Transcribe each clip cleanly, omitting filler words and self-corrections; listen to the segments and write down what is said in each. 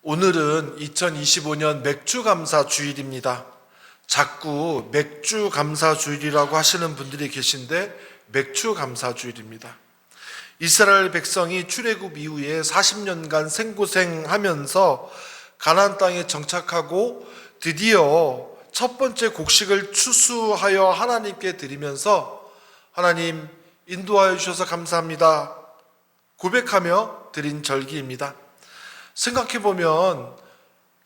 오늘은 2025년 맥주감사 주일입니다. 자꾸 맥주감사 주일이라고 하시는 분들이 계신데 맥주감사 주일입니다. 이스라엘 백성이 출애굽 이후에 40년간 생고생하면서 가나안 땅에 정착하고 드디어 첫 번째 곡식을 추수하여 하나님께 드리면서 하나님 인도하여 주셔서 감사합니다 고백하며 드린 절기입니다. 생각해보면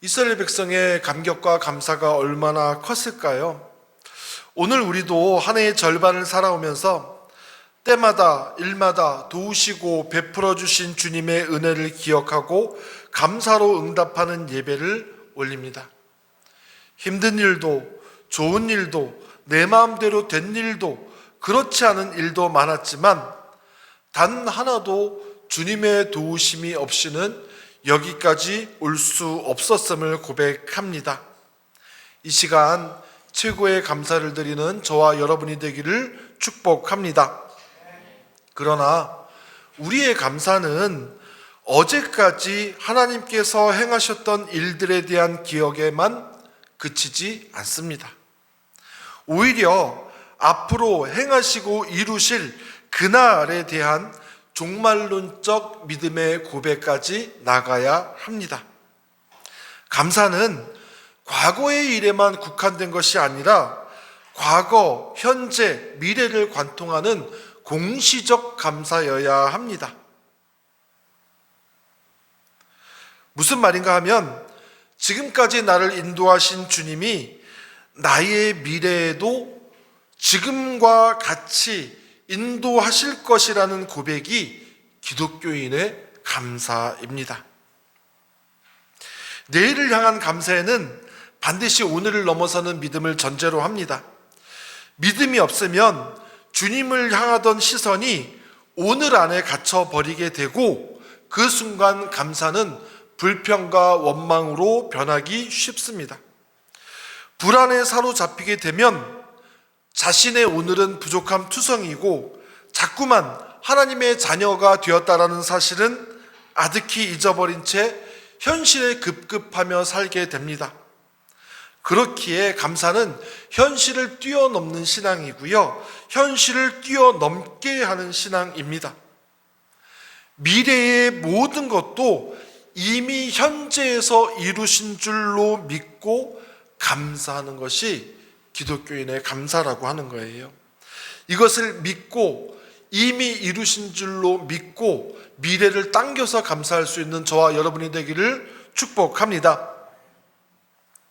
이스라엘 백성의 감격과 감사가 얼마나 컸을까요? 오늘 우리도 한 해의 절반을 살아오면서 때마다 일마다 도우시고 베풀어 주신 주님의 은혜를 기억하고 감사로 응답하는 예배를 올립니다. 힘든 일도 좋은 일도 내 마음대로 된 일도 그렇지 않은 일도 많았지만 단 하나도 주님의 도우심이 없이는 여기까지 올 수 없었음을 고백합니다. 이 시간 최고의 감사를 드리는 저와 여러분이 되기를 축복합니다. 그러나 우리의 감사는 어제까지 하나님께서 행하셨던 일들에 대한 기억에만 그치지 않습니다. 오히려 앞으로 행하시고 이루실 그날에 대한 종말론적 믿음의 고백까지 나가야 합니다. 감사는 과거의 일에만 국한된 것이 아니라 과거, 현재, 미래를 관통하는 공시적 감사여야 합니다. 무슨 말인가 하면 지금까지 나를 인도하신 주님이 나의 미래에도 지금과 같이 인도하실 것이라는 고백이 기독교인의 감사입니다. 내일을 향한 감사에는 반드시 오늘을 넘어서는 믿음을 전제로 합니다. 믿음이 없으면 주님을 향하던 시선이 오늘 안에 갇혀버리게 되고 그 순간 감사는 불평과 원망으로 변하기 쉽습니다. 불안에 사로잡히게 되면 자신의 오늘은 부족함 투성이고 자꾸만 하나님의 자녀가 되었다라는 사실은 아득히 잊어버린 채 현실에 급급하며 살게 됩니다. 그렇기에 감사는 현실을 뛰어넘는 신앙이고요, 현실을 뛰어넘게 하는 신앙입니다. 미래의 모든 것도 이미 현재에서 이루신 줄로 믿고 감사하는 것이 기독교인의 감사라고 하는 거예요. 이것을 믿고 이미 이루신 줄로 믿고 미래를 당겨서 감사할 수 있는 저와 여러분이 되기를 축복합니다.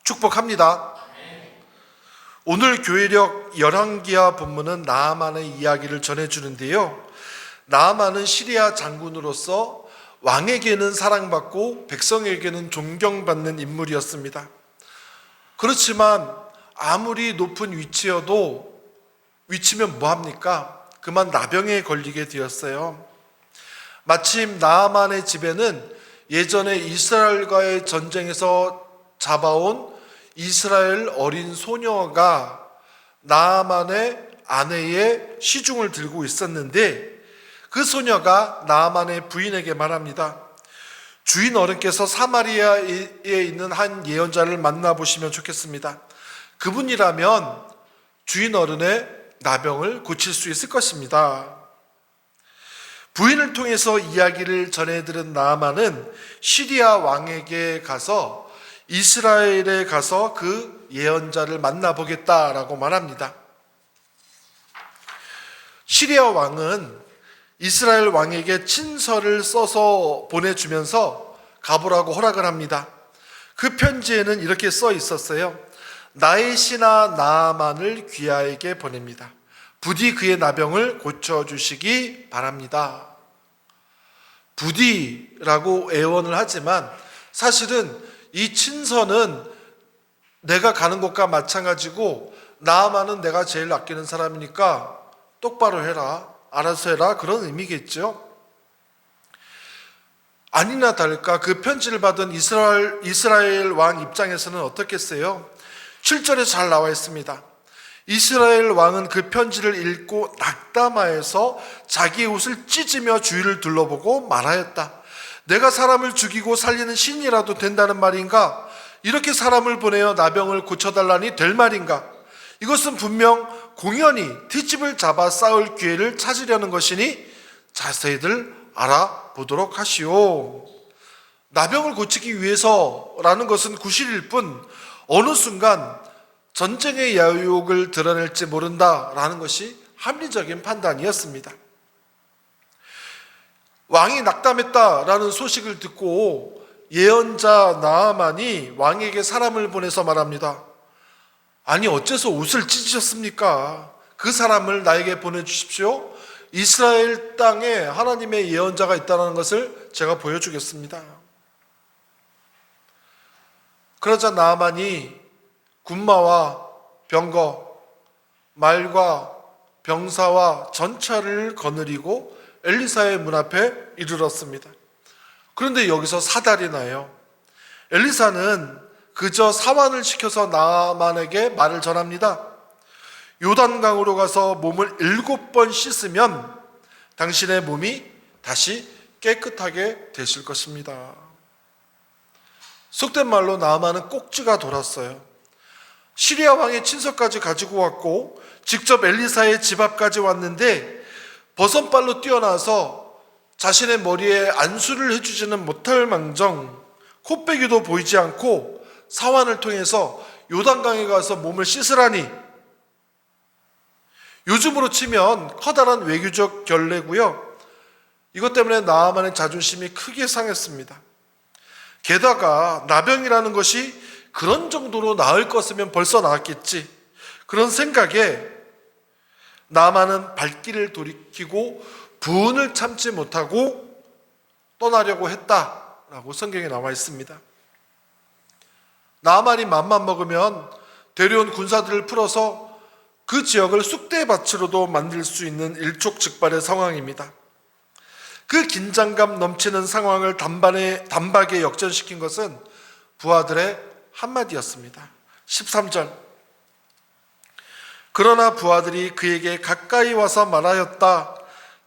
축복합니다. 오늘 교회력 열왕기하 본문은 나아만의 이야기를 전해주는데요, 나아만은 시리아 장군으로서 왕에게는 사랑받고 백성에게는 존경받는 인물이었습니다. 그렇지만 아무리 높은 위치면 뭐합니까? 그만 나병에 걸리게 되었어요. 마침 나아만의 집에는 예전에 이스라엘과의 전쟁에서 잡아온 이스라엘 어린 소녀가 나아만의 아내의 시중을 들고 있었는데 그 소녀가 나아만의 부인에게 말합니다. 주인 어른께서 사마리아에 있는 한 예언자를 만나보시면 좋겠습니다. 그분이라면 주인 어른의 나병을 고칠 수 있을 것입니다. 부인을 통해서 이야기를 전해들은 나아만은 시리아 왕에게 가서 이스라엘에 가서 그 예언자를 만나보겠다라고 말합니다. 시리아 왕은 이스라엘 왕에게 친서를 써서 보내주면서 가보라고 허락을 합니다. 그 편지에는 이렇게 써 있었어요. 나의 신하 나아만을 귀하에게 보냅니다. 부디 그의 나병을 고쳐주시기 바랍니다. 부디라고 애원을 하지만 사실은 이 친서는 내가 가는 것과 마찬가지고 나아만은 내가 제일 아끼는 사람이니까 똑바로 해라, 알아서 해라, 그런 의미겠죠. 아니나 다를까 그 편지를 받은 이스라엘 왕 입장에서는 어떻겠어요? 7절에 잘 나와 있습니다. 이스라엘 왕은 그 편지를 읽고 낙담하여서 자기의 옷을 찢으며 주위를 둘러보고 말하였다. 내가 사람을 죽이고 살리는 신이라도 된다는 말인가? 이렇게 사람을 보내어 나병을 고쳐달라니 될 말인가? 이것은 분명 공연히 뒷집을 잡아 싸울 기회를 찾으려는 것이니 자세히들 알아보도록 하시오. 나병을 고치기 위해서라는 것은 구실일 뿐 어느 순간 전쟁의 야욕을 드러낼지 모른다라는 것이 합리적인 판단이었습니다. 왕이 낙담했다라는 소식을 듣고 예언자 나아만이 왕에게 사람을 보내서 말합니다. 아니 어째서 옷을 찢으셨습니까? 그 사람을 나에게 보내주십시오. 이스라엘 땅에 하나님의 예언자가 있다는 것을 제가 보여주겠습니다. 그러자 나아만이 군마와 병거, 말과 병사와 전차를 거느리고 엘리사의 문 앞에 이르렀습니다. 그런데 여기서 사달이 나요. 엘리사는 그저 사환을 시켜서 나아만에게 말을 전합니다. 요단강으로 가서 몸을 7번 씻으면 당신의 몸이 다시 깨끗하게 되실 것입니다. 속된 말로 나아만은 꼭지가 돌았어요. 시리아 왕의 친서까지 가지고 왔고 직접 엘리사의 집 앞까지 왔는데 버선발로 뛰어나서 자신의 머리에 안수를 해주지는 못할 망정 코빼기도 보이지 않고 사환을 통해서 요단강에 가서 몸을 씻으라니, 요즘으로 치면 커다란 외교적 결례고요. 이것 때문에 나아만의 자존심이 크게 상했습니다. 게다가 나병이라는 것이 그런 정도로 나을 것이면 벌써 나았겠지, 그런 생각에 나아만은 발길을 돌이키고 부은을 참지 못하고 떠나려고 했다라고 성경에 나와 있습니다. 나아만이 맘만 먹으면 데려온 군사들을 풀어서 그 지역을 쑥대밭으로도 만들 수 있는 일촉즉발의 상황입니다. 그 긴장감 넘치는 상황을 단박에 역전시킨 것은 부하들의 한마디였습니다. 13절. 그러나 부하들이 그에게 가까이 와서 말하였다.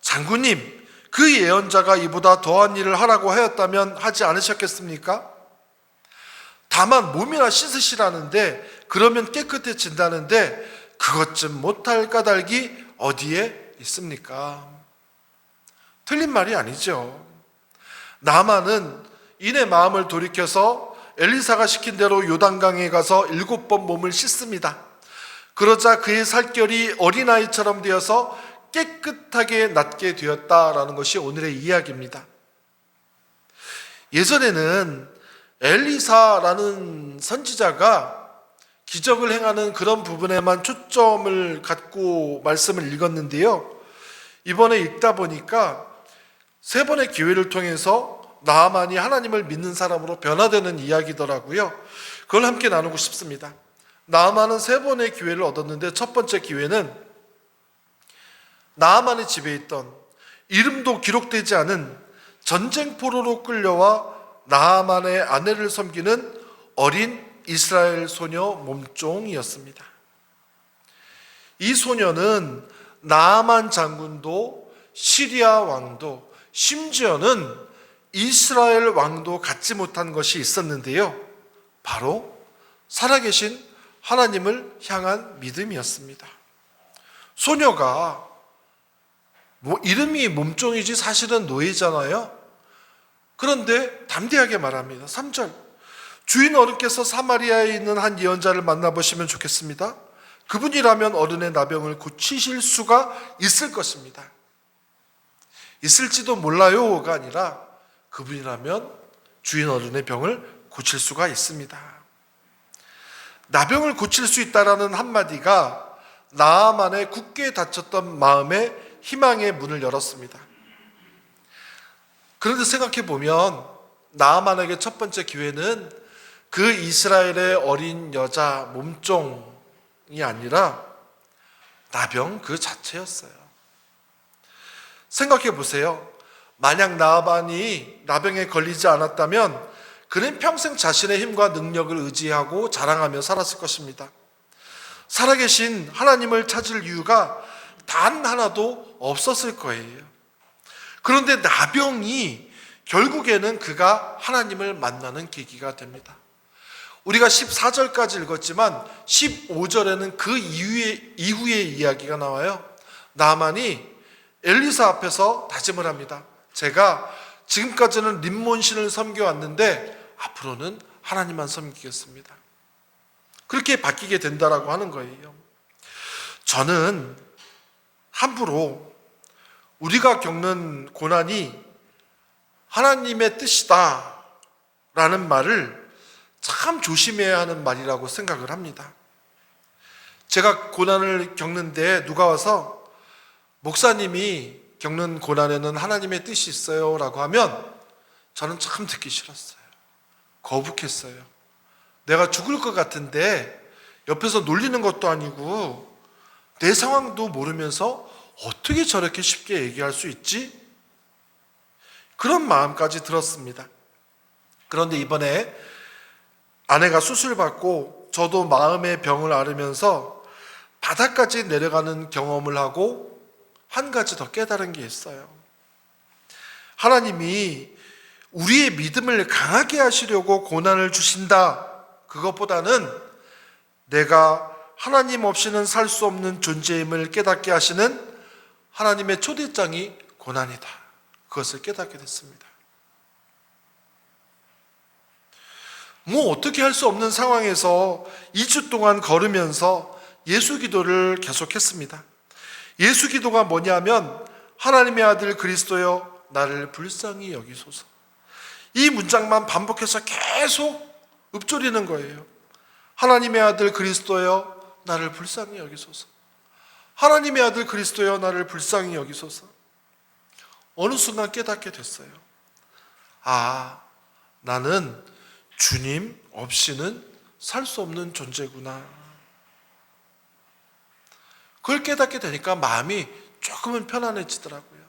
장군님, 그 예언자가 이보다 더한 일을 하라고 하였다면 하지 않으셨겠습니까? 다만 몸이나 씻으시라는데, 그러면 깨끗해진다는데 그것 좀 못할 까닭이 어디에 있습니까? 틀린 말이 아니죠. 나아만은 이내 마음을 돌이켜서 엘리사가 시킨 대로 요단강에 가서 7번 몸을 씻습니다. 그러자 그의 살결이 어린아이처럼 되어서 깨끗하게 낫게 되었다라는 것이 오늘의 이야기입니다. 예전에는 엘리사라는 선지자가 기적을 행하는 그런 부분에만 초점을 갖고 말씀을 읽었는데요, 이번에 읽다 보니까 3번의 기회를 통해서 나아만이 하나님을 믿는 사람으로 변화되는 이야기더라고요. 그걸 함께 나누고 싶습니다. 나아만은 3번의 기회를 얻었는데, 첫 번째 기회는 나아만의 집에 있던 이름도 기록되지 않은 전쟁포로로 끌려와 나아만의 아내를 섬기는 어린 이스라엘 소녀 몸종이었습니다. 이 소녀는 나아만 장군도 시리아 왕도 심지어는 이스라엘 왕도 갖지 못한 것이 있었는데요, 바로 살아계신 하나님을 향한 믿음이었습니다. 소녀가 이름이 몸종이지 사실은 노예잖아요. 그런데 담대하게 말합니다. 3절. 주인 어른께서 사마리아에 있는 한 예언자를 만나보시면 좋겠습니다. 그분이라면 어른의 나병을 고치실 수가 있을 것입니다. 있을지도 몰라요가 아니라 그분이라면 주인 어른의 병을 고칠 수가 있습니다. 나병을 고칠 수 있다라는 한마디가 나아만의 굳게 닫혔던 마음에 희망의 문을 열었습니다. 그런데 생각해 보면 나아만에게 첫 번째 기회는 그 이스라엘의 어린 여자 몸종이 아니라 나병 그 자체였어요. 생각해 보세요. 만약 나아만이 나병에 걸리지 않았다면 그는 평생 자신의 힘과 능력을 의지하고 자랑하며 살았을 것입니다. 살아계신 하나님을 찾을 이유가 단 하나도 없었을 거예요. 그런데 나병이 결국에는 그가 하나님을 만나는 계기가 됩니다. 우리가 14절까지 읽었지만 15절에는 그 이후의 이야기가 나와요. 나만이 엘리사 앞에서 다짐을 합니다. 제가 지금까지는 림몬신을 섬겨왔는데 앞으로는 하나님만 섬기겠습니다. 그렇게 바뀌게 된다라고 하는 거예요. 저는 함부로 우리가 겪는 고난이 하나님의 뜻이다 라는 말을 참 조심해야 하는 말이라고 생각을 합니다. 제가 고난을 겪는데 누가 와서 목사님이 겪는 고난에는 하나님의 뜻이 있어요 라고 하면 저는 참 듣기 싫었어요. 거북했어요. 내가 죽을 것 같은데 옆에서 놀리는 것도 아니고 내 상황도 모르면서 어떻게 저렇게 쉽게 얘기할 수 있지? 그런 마음까지 들었습니다. 그런데 이번에 아내가 수술받고 저도 마음의 병을 앓으면서 바닥까지 내려가는 경험을 하고 한 가지 더 깨달은 게 있어요. 하나님이 우리의 믿음을 강하게 하시려고 고난을 주신다. 그것보다는 내가 하나님 없이는 살 수 없는 존재임을 깨닫게 하시는 하나님의 초대장이 고난이다. 그것을 깨닫게 됐습니다. 어떻게 할 수 없는 상황에서 2주 동안 걸으면서 예수 기도를 계속했습니다. 예수 기도가 뭐냐면 하나님의 아들 그리스도여 나를 불쌍히 여기소서. 이 문장만 반복해서 계속 읊조리는 거예요. 하나님의 아들 그리스도여 나를 불쌍히 여기소서. 하나님의 아들 그리스도여 나를 불쌍히 여기소서. 어느 순간 깨닫게 됐어요. 나는 주님 없이는 살 수 없는 존재구나. 그걸 깨닫게 되니까 마음이 조금은 편안해지더라고요.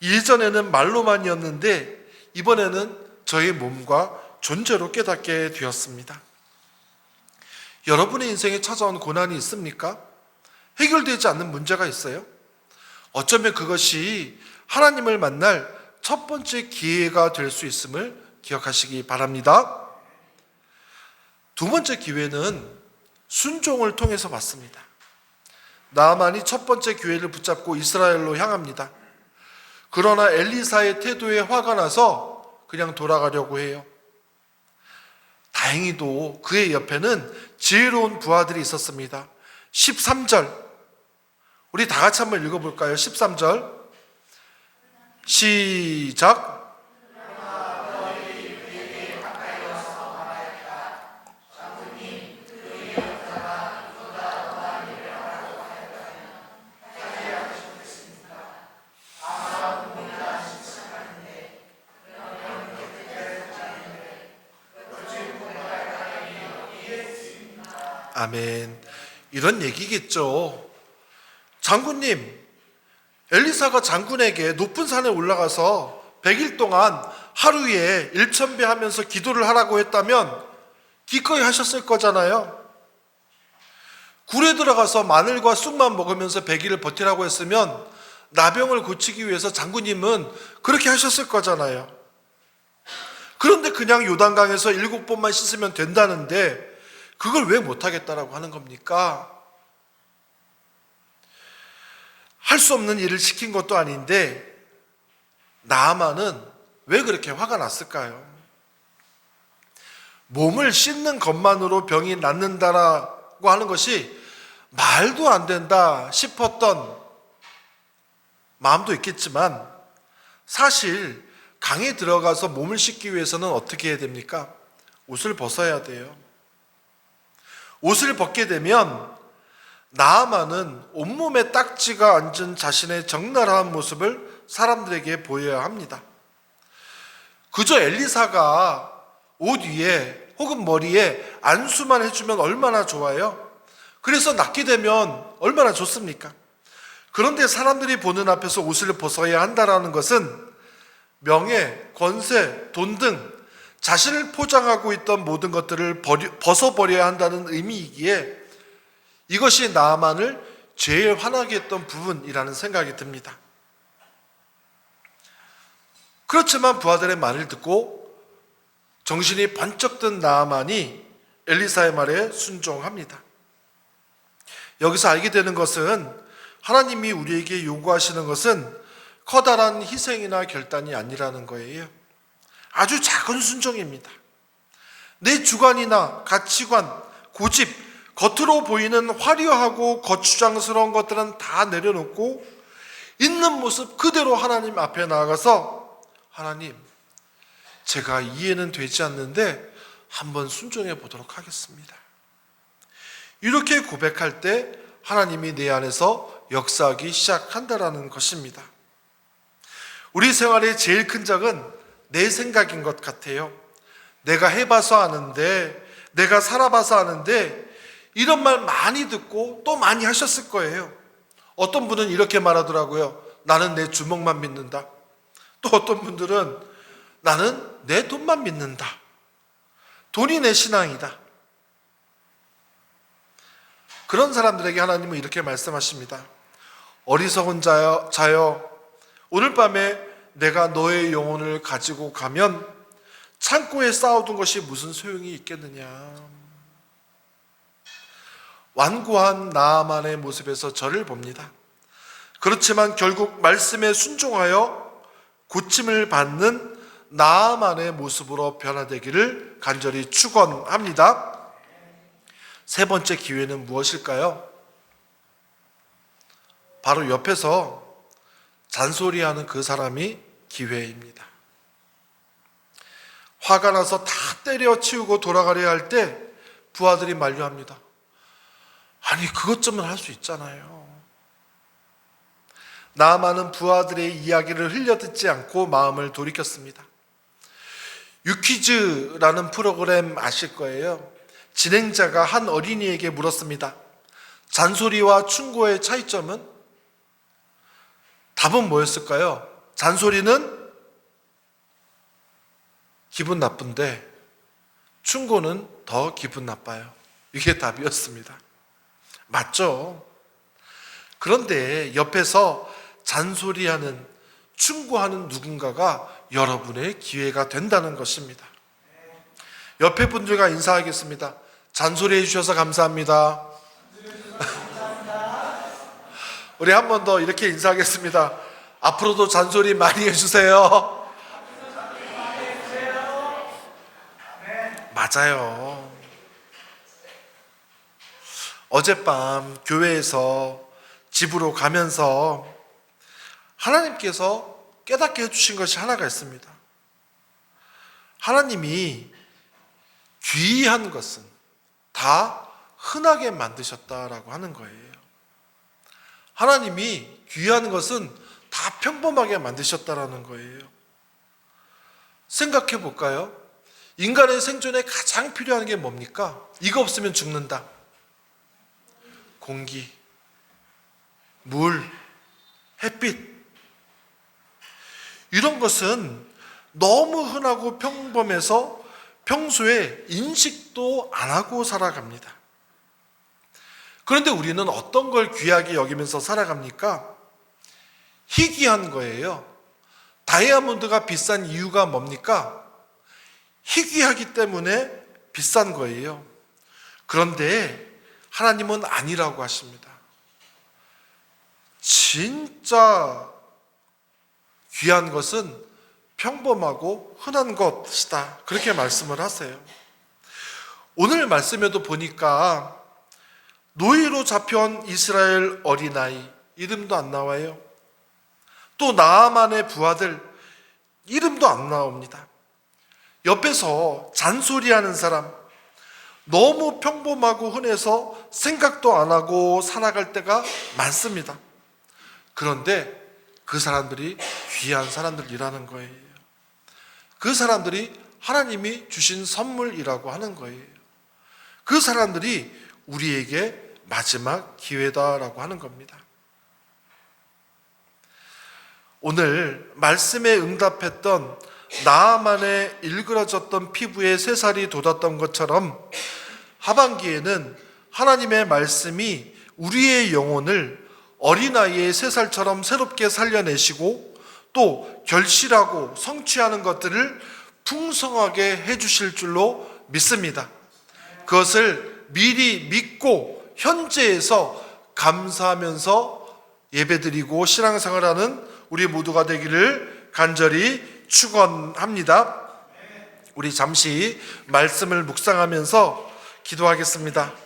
예전에는 말로만이었는데 이번에는 저의 몸과 존재로 깨닫게 되었습니다. 여러분의 인생에 찾아온 고난이 있습니까? 해결되지 않는 문제가 있어요? 어쩌면 그것이 하나님을 만날 첫 번째 기회가 될 수 있음을 기억하시기 바랍니다. 두 번째 기회는 순종을 통해서 받습니다. 나아만이 첫 번째 기회를 붙잡고 이스라엘로 향합니다. 그러나 엘리사의 태도에 화가 나서 그냥 돌아가려고 해요. 다행히도 그의 옆에는 지혜로운 부하들이 있었습니다. 13절 우리 다 같이 한번 읽어볼까요? 13절 시작. 아멘. 이런 얘기겠죠. 장군님, 엘리사가 장군에게 높은 산에 올라가서 100일 동안 하루에 1000배 하면서 기도를 하라고 했다면 기꺼이 하셨을 거잖아요. 굴에 들어가서 마늘과 쑥만 먹으면서 100일을 버티라고 했으면 나병을 고치기 위해서 장군님은 그렇게 하셨을 거잖아요. 그런데 그냥 요단강에서 7번만 씻으면 된다는데 그걸 왜 못하겠다라고 하는 겁니까? 할 수 없는 일을 시킨 것도 아닌데 나아만은 왜 그렇게 화가 났을까요? 몸을 씻는 것만으로 병이 낫는다라고 하는 것이 말도 안 된다 싶었던 마음도 있겠지만 사실 강에 들어가서 몸을 씻기 위해서는 어떻게 해야 됩니까? 옷을 벗어야 돼요. 옷을 벗게 되면 나아만은 온몸에 딱지가 앉은 자신의 적나라한 모습을 사람들에게 보여야 합니다. 그저 엘리사가 옷 위에 혹은 머리에 안수만 해주면 얼마나 좋아요? 그래서 낫게 되면 얼마나 좋습니까? 그런데 사람들이 보는 앞에서 옷을 벗어야 한다는 것은 명예, 권세, 돈 등 자신을 포장하고 있던 모든 것들을 벗어버려야 한다는 의미이기에 이것이 나아만을 제일 화나게 했던 부분이라는 생각이 듭니다. 그렇지만 부하들의 말을 듣고 정신이 번쩍 든 나아만이 엘리사의 말에 순종합니다. 여기서 알게 되는 것은 하나님이 우리에게 요구하시는 것은 커다란 희생이나 결단이 아니라는 거예요. 아주 작은 순종입니다. 내 주관이나 가치관, 고집, 겉으로 보이는 화려하고 거추장스러운 것들은 다 내려놓고 있는 모습 그대로 하나님 앞에 나아가서 하나님, 제가 이해는 되지 않는데 한번 순종해 보도록 하겠습니다. 이렇게 고백할 때 하나님이 내 안에서 역사하기 시작한다라는 것입니다. 우리 생활의 제일 큰 적은 내 생각인 것 같아요. 내가 해봐서 아는데, 내가 살아봐서 아는데, 이런 말 많이 듣고 또 많이 하셨을 거예요. 어떤 분은 이렇게 말하더라고요. 나는 내 주먹만 믿는다. 또 어떤 분들은 나는 내 돈만 믿는다. 돈이 내 신앙이다. 그런 사람들에게 하나님은 이렇게 말씀하십니다. 어리석은 자여, 오늘 밤에 내가 너의 영혼을 가지고 가면 창고에 쌓아둔 것이 무슨 소용이 있겠느냐. 완고한 나아만의 모습에서 저를 봅니다. 그렇지만 결국 말씀에 순종하여 고침을 받는 나아만의 모습으로 변화되기를 간절히 축원합니다. 세 번째 기회는 무엇일까요? 바로 옆에서 잔소리하는 그 사람이 기회입니다. 화가 나서 다 때려치우고 돌아가려 할 때 부하들이 만류합니다. 아니, 그것 좀은 할 수 있잖아요. 나아만은 부하들의 이야기를 흘려듣지 않고 마음을 돌이켰습니다. 유퀴즈라는 프로그램 아실 거예요. 진행자가 한 어린이에게 물었습니다. 잔소리와 충고의 차이점은? 답은 뭐였을까요? 잔소리는 기분 나쁜데 충고는 더 기분 나빠요. 이게 답이었습니다. 맞죠? 그런데 옆에서 잔소리하는, 충고하는 누군가가 여러분의 기회가 된다는 것입니다. 옆에 분들과 인사하겠습니다. 잔소리 해주셔서 감사합니다. 우리 한 번 더 이렇게 인사하겠습니다. 앞으로도 잔소리 많이 해주세요. 맞아요. 어젯밤 교회에서 집으로 가면서 하나님께서 깨닫게 해주신 것이 하나가 있습니다. 하나님이 귀한 것은 다 흔하게 만드셨다라고 하는 거예요. 하나님이 귀한 것은 다 평범하게 만드셨다라는 거예요. 생각해 볼까요? 인간의 생존에 가장 필요한 게 뭡니까? 이거 없으면 죽는다. 공기, 물, 햇빛. 이런 것은 너무 흔하고 평범해서 평소에 인식도 안 하고 살아갑니다. 그런데 우리는 어떤 걸 귀하게 여기면서 살아갑니까? 희귀한 거예요. 다이아몬드가 비싼 이유가 뭡니까? 희귀하기 때문에 비싼 거예요. 그런데 하나님은 아니라고 하십니다. 진짜 귀한 것은 평범하고 흔한 것이다. 그렇게 말씀을 하세요. 오늘 말씀에도 보니까 노예로 잡혀온 이스라엘 어린아이 이름도 안 나와요. 또 나아만의 부하들 이름도 안 나옵니다. 옆에서 잔소리하는 사람, 너무 평범하고 흔해서 생각도 안 하고 살아갈 때가 많습니다. 그런데 그 사람들이 귀한 사람들이라는 거예요. 그 사람들이 하나님이 주신 선물이라고 하는 거예요. 그 사람들이 우리에게 마지막 기회다라고 하는 겁니다. 오늘 말씀에 응답했던 나아만의 일그러졌던 피부에 새살이 돋았던 것처럼 하반기에는 하나님의 말씀이 우리의 영혼을 어린아이의 3살처럼 새롭게 살려내시고 또 결실하고 성취하는 것들을 풍성하게 해주실 줄로 믿습니다. 그것을 미리 믿고 현재에서 감사하면서 예배드리고 신앙생활하는 우리 모두가 되기를 간절히 축원합니다. 우리 잠시 말씀을 묵상하면서 기도하겠습니다.